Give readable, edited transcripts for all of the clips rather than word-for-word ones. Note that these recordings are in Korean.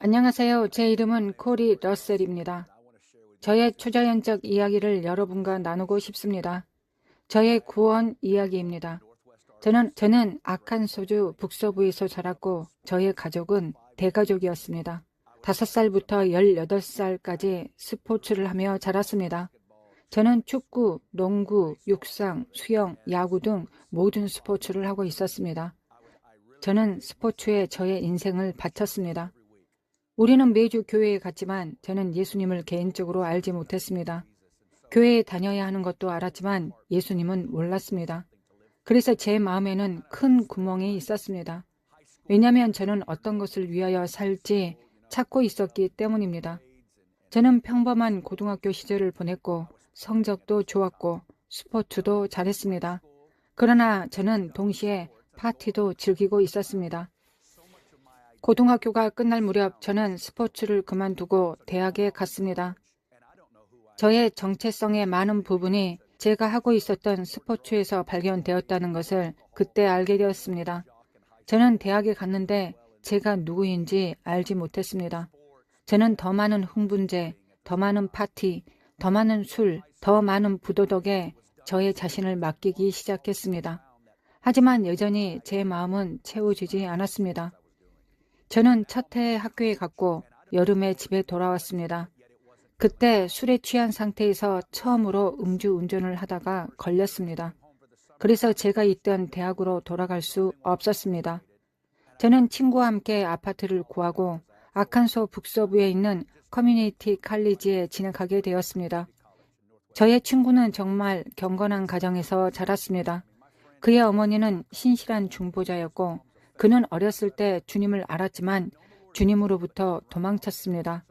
안녕하세요. 제 이름은 코리 러셀입니다. 저의 초자연적 이야기를 여러분과 나누고 싶습니다. 저의 구원 이야기입니다. 저는 아칸소주 북서부에서 자랐고 저의 가족은 대가족이었습니다. 5살부터 18살까지 스포츠를 하며 자랐습니다. 저는 축구, 농구, 육상, 수영, 야구 등 모든 스포츠를 하고 있었습니다. 저는 스포츠에 저의 인생을 바쳤습니다. 우리는 매주 교회에 갔지만 저는 예수님을 개인적으로 알지 못했습니다. 교회에 다녀야 하는 것도 알았지만 예수님은 몰랐습니다. 그래서 제 마음에는 큰 구멍이 있었습니다. 왜냐하면 저는 어떤 것을 위하여 살지 찾고 있었기 때문입니다. 저는 평범한 고등학교 시절을 보냈고 성적도 좋았고 스포츠도 잘했습니다. 그러나 저는 동시에 파티도 즐기고 있었습니다. 고등학교가 끝날 무렵 저는 스포츠를 그만두고 대학에 갔습니다. 저의 정체성의 많은 부분이 제가 하고 있었던 스포츠에서 발견되었다는 것을 그때 알게 되었습니다. 저는 대학에 갔는데 제가 누구인지 알지 못했습니다. 저는 더 많은 흥분제, 더 많은 파티, 더 많은 술, 더 많은 부도덕에 저의 자신을 맡기기 시작했습니다. 하지만 여전히 제 마음은 채워지지 않았습니다. 저는 첫 해에 학교에 갔고 여름에 집에 돌아왔습니다. 그때 술에 취한 상태에서 처음으로 음주운전을 하다가 걸렸습니다. 그래서 제가 있던 대학으로 돌아갈 수 없었습니다. 저는 친구와 함께 아파트를 구하고 아칸소 북서부에 있는 커뮤니티 칼리지에 진학하게 되었습니다. 저의 친구는 정말 경건한 가정에서 자랐습니다. 그의 어머니는 신실한 중보자였고 그는 어렸을 때 주님을 알았지만 주님으로부터 도망쳤습니다.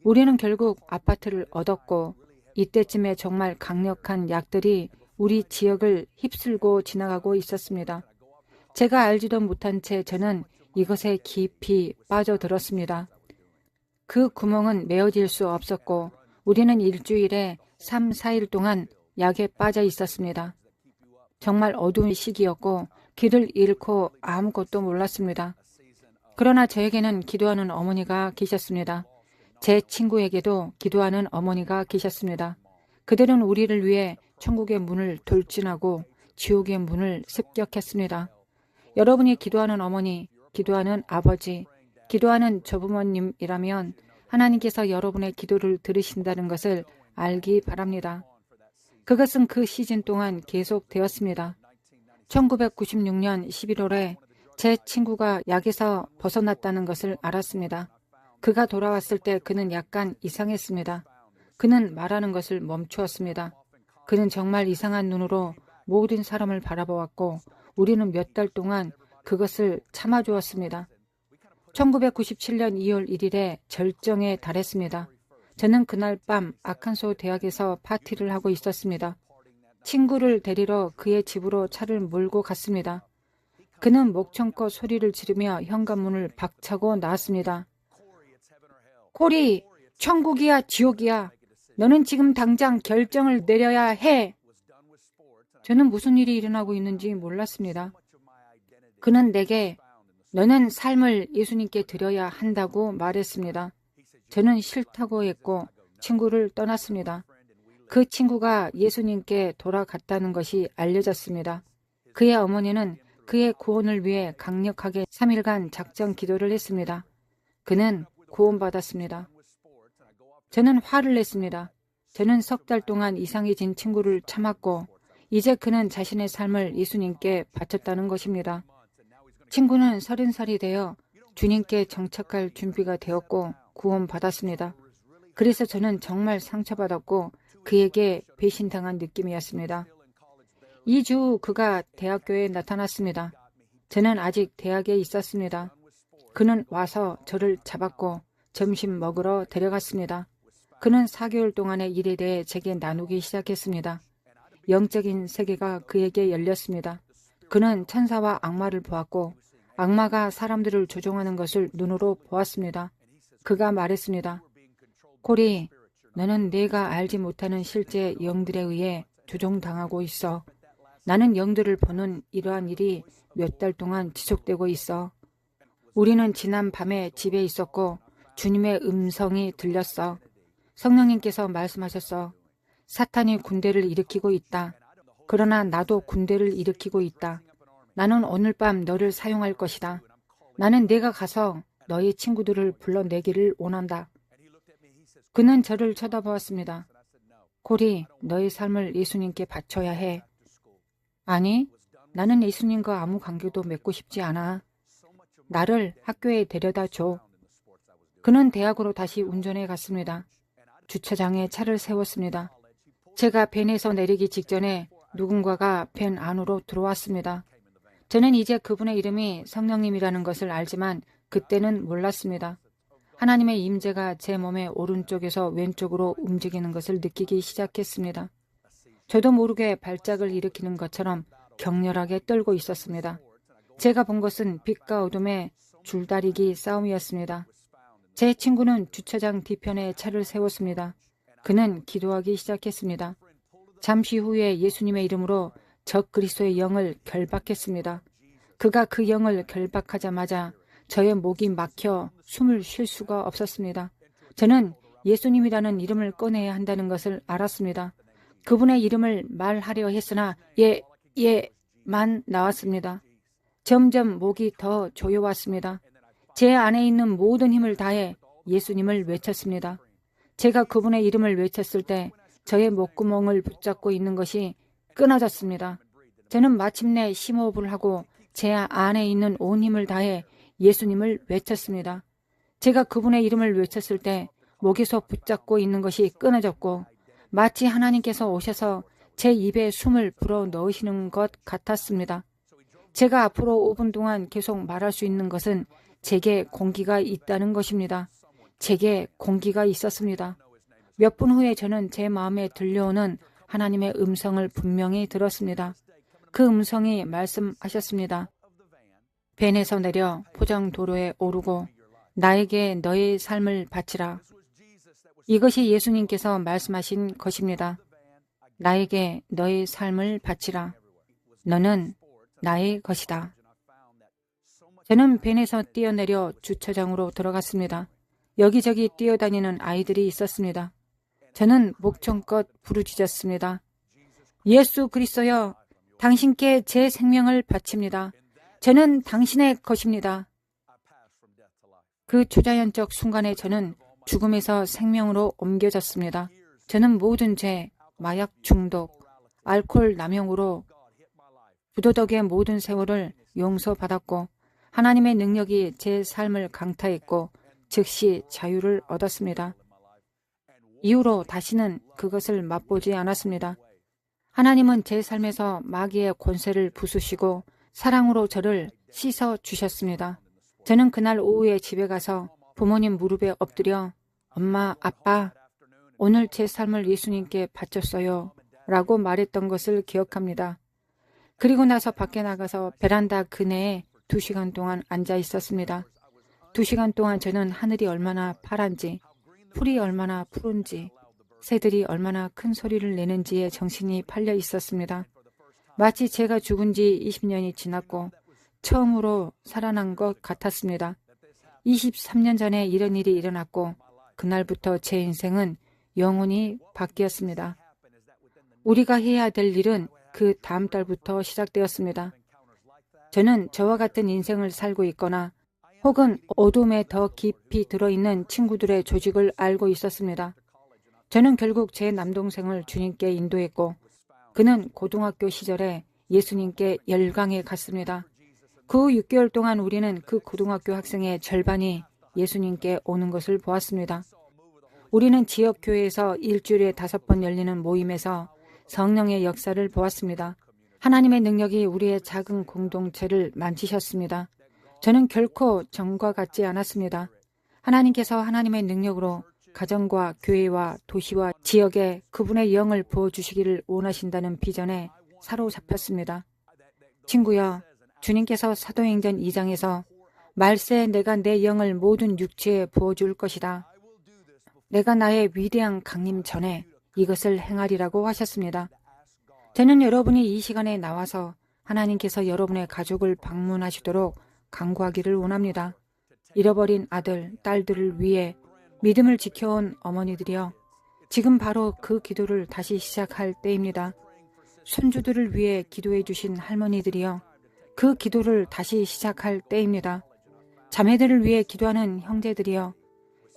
우리는 결국 아파트를 얻었고 이때쯤에 정말 강력한 약들이 우리 지역을 휩쓸고 지나가고 있었습니다. 제가 알지도 못한 채 저는 이것에 깊이 빠져들었습니다. 그 구멍은 메어질 수 없었고 우리는 일주일에 3, 4일 동안 약에 빠져 있었습니다. 정말 어두운 시기였고 길을 잃고 아무것도 몰랐습니다. 그러나 저에게는 기도하는 어머니가 계셨습니다. 제 친구에게도 기도하는 어머니가 계셨습니다. 그들은 우리를 위해 천국의 문을 돌진하고 지옥의 문을 습격했습니다. 여러분이 기도하는 어머니, 기도하는 아버지, 기도하는 조부모님이라면 하나님께서 여러분의 기도를 들으신다는 것을 알기 바랍니다. 그것은 그 시즌 동안 계속되었습니다. 1996년 11월에 제 친구가 약에서 벗어났다는 것을 알았습니다. 그가 돌아왔을 때 그는 약간 이상했습니다. 그는 말하는 것을 멈추었습니다. 그는 정말 이상한 눈으로 모든 사람을 바라보았고 우리는 몇 달 동안 그것을 참아주었습니다. 1997년 2월 1일에 절정에 달했습니다. 저는 그날 밤 아칸소 대학에서 파티를 하고 있었습니다. 친구를 데리러 그의 집으로 차를 몰고 갔습니다. 그는 목청껏 소리를 지르며 현관문을 박차고 나왔습니다. 코리, 천국이야 지옥이야. 너는 지금 당장 결정을 내려야 해. 저는 무슨 일이 일어나고 있는지 몰랐습니다. 그는 내게 너는 삶을 예수님께 드려야 한다고 말했습니다. 저는 싫다고 했고 친구를 떠났습니다. 그 친구가 예수님께 돌아갔다는 것이 알려졌습니다. 그의 어머니는 그의 구원을 위해 강력하게 3일간 작정 기도를 했습니다. 그는 구원받았습니다. 저는 화를 냈습니다. 저는 석 달 동안 이상해진 친구를 참았고 이제 그는 자신의 삶을 예수님께 바쳤다는 것입니다. 친구는 30살이 되어 주님께 정착할 준비가 되었고 구원받았습니다. 그래서 저는 정말 상처받았고 그에게 배신당한 느낌이었습니다. 2주 후 그가 대학교에 나타났습니다. 저는 아직 대학에 있었습니다. 그는 와서 저를 잡았고 점심 먹으러 데려갔습니다. 그는 4개월 동안의 일에 대해 제게 나누기 시작했습니다. 영적인 세계가 그에게 열렸습니다. 그는 천사와 악마를 보았고 악마가 사람들을 조종하는 것을 눈으로 보았습니다. 그가 말했습니다. 코리, 너는 내가 알지 못하는 실제 영들에 의해 조종당하고 있어. 나는 영들을 보는 이러한 일이 몇 달 동안 지속되고 있어. 우리는 지난 밤에 집에 있었고 주님의 음성이 들렸어. 성령님께서 말씀하셨어. 사탄이 군대를 일으키고 있다. 그러나 나도 군대를 일으키고 있다. 나는 오늘 밤 너를 사용할 것이다. 나는 내가 가서 너희 친구들을 불러내기를 원한다. 그는 저를 쳐다보았습니다. 코리, 너의 삶을 예수님께 바쳐야 해. 아니, 나는 예수님과 아무 관계도 맺고 싶지 않아. 나를 학교에 데려다 줘. 그는 대학으로 다시 운전해 갔습니다. 주차장에 차를 세웠습니다. 제가 밴에서 내리기 직전에 누군가가 밴 안으로 들어왔습니다. 저는 이제 그분의 이름이 성령님이라는 것을 알지만 그때는 몰랐습니다. 하나님의 임재가 제 몸의 오른쪽에서 왼쪽으로 움직이는 것을 느끼기 시작했습니다. 저도 모르게 발작을 일으키는 것처럼 격렬하게 떨고 있었습니다. 제가 본 것은 빛과 어둠의 줄다리기 싸움이었습니다. 제 친구는 주차장 뒤편에 차를 세웠습니다. 그는 기도하기 시작했습니다. 잠시 후에 예수님의 이름으로 적 그리스도의 영을 결박했습니다. 그가 그 영을 결박하자마자 저의 목이 막혀 숨을 쉴 수가 없었습니다. 저는 예수님이라는 이름을 꺼내야 한다는 것을 알았습니다. 그분의 이름을 말하려 했으나 예만 나왔습니다. 점점 목이 더 조여왔습니다. 제 안에 있는 모든 힘을 다해 예수님을 외쳤습니다. 제가 그분의 이름을 외쳤을 때 저의 목구멍을 붙잡고 있는 것이 끊어졌습니다. 저는 마침내 심호흡을 하고 제 안에 있는 온 힘을 다해 예수님을 외쳤습니다. 제가 그분의 이름을 외쳤을 때 목에서 붙잡고 있는 것이 끊어졌고 마치 하나님께서 오셔서 제 입에 숨을 불어 넣으시는 것 같았습니다. 제가 앞으로 5분 동안 계속 말할 수 있는 것은 제게 공기가 있다는 것입니다. 제게 공기가 있었습니다. 몇 분 후에 저는 제 마음에 들려오는 하나님의 음성을 분명히 들었습니다. 그 음성이 말씀하셨습니다. 밴에서 내려 포장도로에 오르고 나에게 너의 삶을 바치라. 이것이 예수님께서 말씀하신 것입니다. 나에게 너의 삶을 바치라. 너는 나의 것이다. 저는 밴에서 뛰어내려 주차장으로 들어갔습니다. 여기저기 뛰어다니는 아이들이 있었습니다. 저는 목청껏 부르짖었습니다. 예수 그리스도여, 당신께 제 생명을 바칩니다. 저는 당신의 것입니다. 그 초자연적 순간에 저는 죽음에서 생명으로 옮겨졌습니다. 저는 모든 죄, 마약 중독, 알코올 남용으로 부도덕의 모든 세월을 용서받았고 하나님의 능력이 제 삶을 강타했고 즉시 자유를 얻었습니다. 이후로 다시는 그것을 맛보지 않았습니다. 하나님은 제 삶에서 마귀의 권세를 부수시고 사랑으로 저를 씻어 주셨습니다. 저는 그날 오후에 집에 가서 부모님 무릎에 엎드려 엄마, 아빠, 오늘 제 삶을 예수님께 바쳤어요 라고 말했던 것을 기억합니다. 그리고 나서 밖에 나가서 베란다 그네에 2시간 동안 앉아 있었습니다. 2시간 동안 저는 하늘이 얼마나 파란지, 풀이 얼마나 푸른지, 새들이 얼마나 큰 소리를 내는지에 정신이 팔려 있었습니다. 마치 제가 죽은 지 20년이 지났고 처음으로 살아난 것 같았습니다. 23년 전에 이런 일이 일어났고 그날부터 제 인생은 영원히 바뀌었습니다. 우리가 해야 될 일은 그 다음 달부터 시작되었습니다. 저는 저와 같은 인생을 살고 있거나 혹은 어둠에 더 깊이 들어있는 친구들의 조직을 알고 있었습니다. 저는 결국 제 남동생을 주님께 인도했고 그는 고등학교 시절에 예수님께 열강해 갔습니다. 그 후 6개월 동안 우리는 그 고등학교 학생의 절반이 예수님께 오는 것을 보았습니다. 우리는 지역교회에서 일주일에 5번 열리는 모임에서 성령의 역사를 보았습니다. 하나님의 능력이 우리의 작은 공동체를 만지셨습니다. 저는 결코 전과 같지 않았습니다. 하나님께서 하나님의 능력으로 가정과 교회와 도시와 지역에 그분의 영을 부어주시기를 원하신다는 비전에 사로잡혔습니다. 친구야, 주님께서 사도행전 2장에서 말세 내가 내 영을 모든 육체에 부어줄 것이다. 내가 나의 위대한 강림 전에 이것을 행하리라고 하셨습니다. 저는 여러분이 이 시간에 나와서 하나님께서 여러분의 가족을 방문하시도록 간구하기를 원합니다. 잃어버린 아들, 딸들을 위해 믿음을 지켜온 어머니들이여, 지금 바로 그 기도를 다시 시작할 때입니다. 손주들을 위해 기도해 주신 할머니들이여, 그 기도를 다시 시작할 때입니다. 자매들을 위해 기도하는 형제들이여,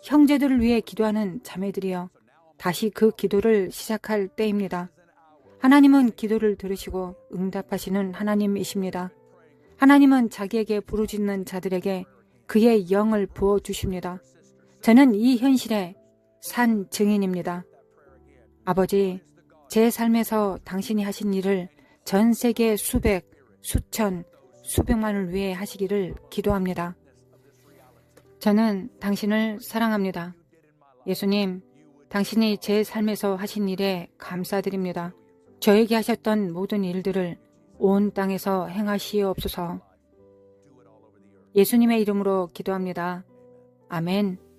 형제들을 위해 기도하는 자매들이여, 다시 그 기도를 시작할 때입니다. 하나님은 기도를 들으시고 응답하시는 하나님이십니다. 하나님은 자기에게 부르짖는 자들에게 그의 영을 부어주십니다. 저는 이 현실의 산 증인입니다. 아버지, 제 삶에서 당신이 하신 일을 전 세계 수백, 수천, 수백만을 위해 하시기를 기도합니다. 저는 당신을 사랑합니다. 예수님, 당신이 제 삶에서 하신 일에 감사드립니다. 저에게 하셨던 모든 일들을 온 땅에서 행하시옵소서. 예수님의 이름으로 기도합니다. 아멘.